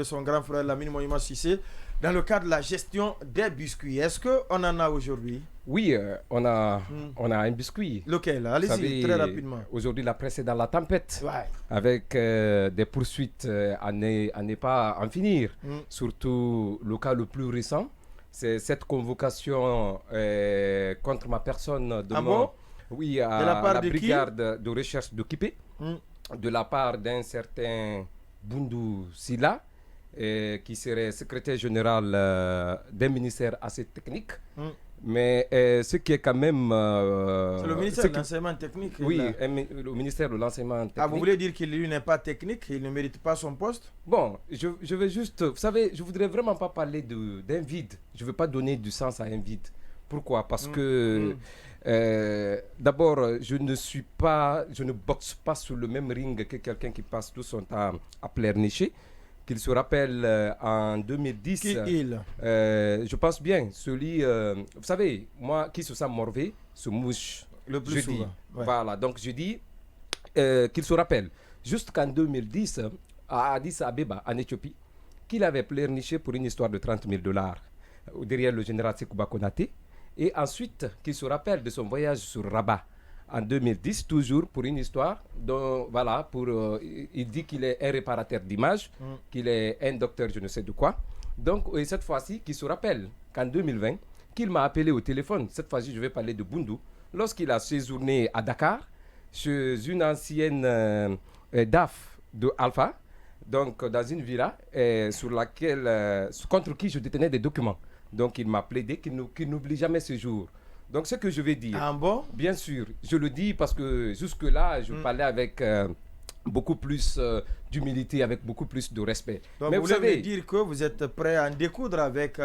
son grand frère Lamine Moïma Sissé dans le cadre de la gestion des biscuits. Est-ce qu'on en a aujourd'hui? Oui, on a un biscuit. Lequel? Allez-y, très rapidement. Aujourd'hui, la presse est dans la tempête, Ouais. avec des poursuites à ne pas en finir. Surtout le cas le plus récent, c'est cette convocation contre ma personne oui, à la brigade de recherche de Kipé, de la part d'un certain Boundou Silla, qui serait secrétaire général d'un ministère assez technique. Mais ce qui est quand même... c'est le ministère de l'enseignement technique. Oui, le ministère de l'enseignement technique. Ah, vous voulez dire qu'il lui n'est pas technique, il ne mérite pas son poste? Bon, je vais juste... Vous savez, je ne voudrais vraiment pas parler d'un vide. Je ne veux pas donner du sens à un vide. Pourquoi? Parce que... d'abord, je ne boxe pas sur le même ring que quelqu'un qui passe tout son temps à pleurnicher. Qu'il se rappelle en 2010. Qui il? Je pense bien, celui, vous savez, moi qui se sent morvé, se mouche. Le plus souvent. Ouais. Voilà, donc je dis qu'il se rappelle, juste qu'en 2010, à Addis Abeba, en Éthiopie, qu'il avait pleurniché pour une histoire de $30,000 derrière le général Sekouba Konaté. Et ensuite, qu'il se rappelle de son voyage sur Rabat en 2010, toujours pour une histoire dont, voilà, il dit qu'il est un réparateur d'images, qu'il est un docteur je ne sais de quoi. Donc, et cette fois-ci, qu'il se rappelle qu'en 2020, qu'il m'a appelé au téléphone, cette fois-ci, je vais parler de Boundou, lorsqu'il a séjourné à Dakar, chez une ancienne DAF de Alpha, donc dans une villa sur laquelle, contre qui je détenais des documents. Donc, il m'a plaidé qu'il n'oublie jamais ce jour. Donc, ce que je vais dire, bien sûr, je le dis parce que jusque-là, je parlais avec beaucoup plus d'humilité, avec beaucoup plus de respect. Donc, vous voulez dire que vous êtes prêt à en découdre avec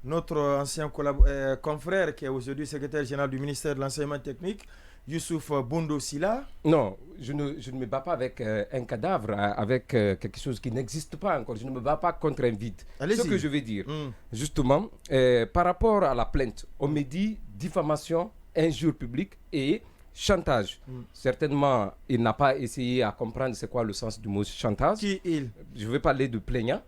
notre ancien confrère qui est aujourd'hui secrétaire général du ministère de l'enseignement technique, Youssouf Boundou Silla? Non, je ne me bats pas avec un cadavre, avec quelque chose qui n'existe pas encore. Je ne me bats pas contre un vide. Ce que je vais dire, justement, par rapport à la plainte, on me dit diffamation, injure publique et chantage. Certainement, il n'a pas essayé à comprendre c'est quoi le sens du mot chantage. Qui il? Je vais parler de plaignant.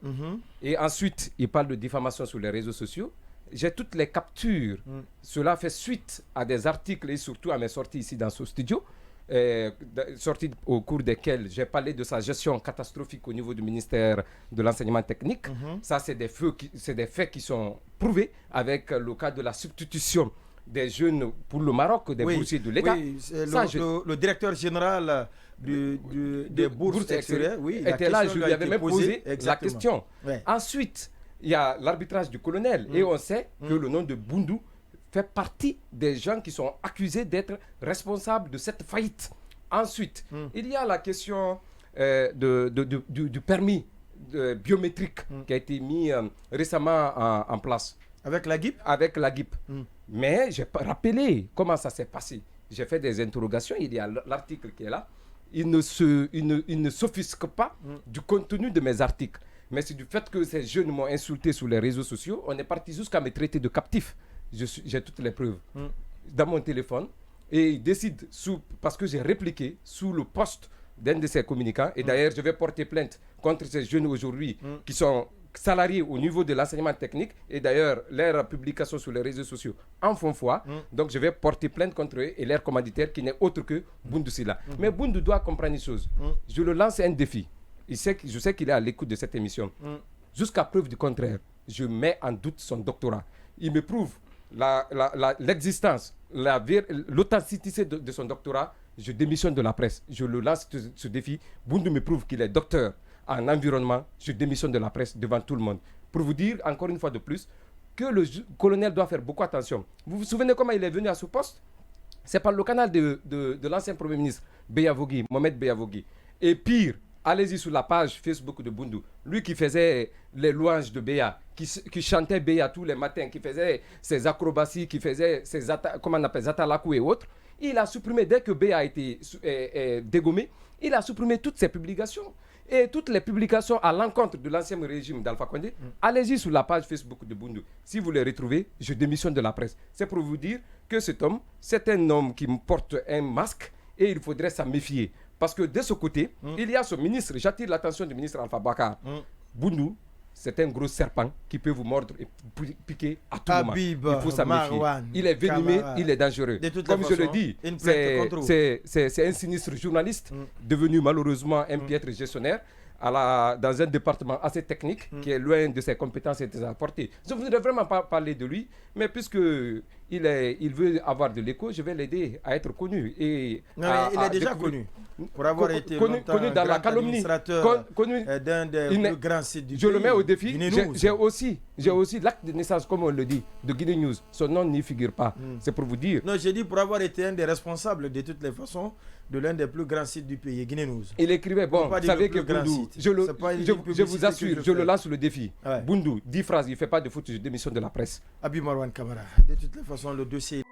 Et ensuite, il parle de diffamation sur les réseaux sociaux. J'ai toutes les captures. Cela fait suite à des articles et surtout à mes sorties ici dans ce studio, sorties au cours desquelles j'ai parlé de sa gestion catastrophique au niveau du ministère de l'enseignement technique. Ça, c'est des faits qui sont prouvés avec le cas de la substitution des jeunes pour le Maroc, des boursiers de l'État. Oui, le directeur général des bourses extérieures était là, je lui avais même posé la question. Ensuite, il y a l'arbitrage du colonel et on sait que le nom de Boundou fait partie des gens qui sont accusés d'être responsables de cette faillite. Ensuite, il y a la question du permis biométrique qui a été mis récemment en place. Avec la GIP? Avec la GIP. Mais j'ai rappelé comment ça s'est passé. J'ai fait des interrogations, il y a l'article qui est là. Il ne s'offusque pas du contenu de mes articles. Mais c'est du fait que ces jeunes m'ont insulté sur les réseaux sociaux, on est parti jusqu'à me traiter de captif. J'ai toutes les preuves dans mon téléphone. Et ils décident, parce que j'ai répliqué sous le poste d'un de ces communicants. Et d'ailleurs, je vais porter plainte contre ces jeunes aujourd'hui qui sont salariés au niveau de l'enseignement technique. Et d'ailleurs, leurs publications sur les réseaux sociaux en font foi. Donc, je vais porter plainte contre eux et leur commanditaire qui n'est autre que Boundou Silla. Mais Boundou doit comprendre une chose. Je le lance un défi. Je sais qu'il est à l'écoute de cette émission. Jusqu'à preuve du contraire, je mets en doute son doctorat. Il me prouve l'existence, l'authenticité de son doctorat. Je démissionne de la presse. Je le lance ce défi. Boundou me prouve qu'il est docteur en environnement. Je démissionne de la presse devant tout le monde. Pour vous dire, encore une fois de plus, que le colonel doit faire beaucoup attention. Vous vous souvenez comment il est venu à ce poste? C'est par le canal de l'ancien Premier ministre Mohamed Beyavogui. Et pire, allez-y sur la page Facebook de Boundou. Lui qui faisait les louanges de Béa, qui chantait Béa tous les matins, qui faisait ses acrobaties, qui faisait ses atalakou et autres. Il a supprimé, dès que Béa a été dégommé, il a supprimé toutes ses publications. Et toutes les publications à l'encontre de l'ancien régime d'Alpha Condé, allez-y sur la page Facebook de Boundou. Si vous les retrouvez, je démissionne de la presse. C'est pour vous dire que cet homme, c'est un homme qui porte un masque et il faudrait s'en méfier. Parce que de ce côté, il y a ce ministre, j'attire l'attention du ministre Alpha Bakar. Boundou, c'est un gros serpent qui peut vous mordre et piquer à tout moment. Il faut s'en méfier. Marwan, Il est venimeux, Camara. il est dangereux. Comme je le dis, c'est un sinistre journaliste devenu malheureusement un piètre gestionnaire dans un département assez technique qui est loin de ses compétences et de ses apportées. Je ne voudrais vraiment pas parler de lui, mais puisque il veut avoir de l'écho, je vais l'aider à être connu. Et il est déjà connu. Pour avoir été connu dans la calomnie, connu d'un des plus grands sites du pays. Je le mets au défi. J'ai aussi l'acte de naissance, comme on le dit, de Guinée News. Son nom n'y figure pas. C'est pour vous dire. Non, j'ai dit pour avoir été un des responsables de toutes les façons de l'un des plus grands sites du pays, Guinée News. Il écrivait, bon, vous savez que Boundou, je vous assure, je le lance le défi. Ouais. Boundou, 10 phrases, il ne fait pas de faute de démission de la presse. Abi Marwan Camara, de toutes les façons, le dossier...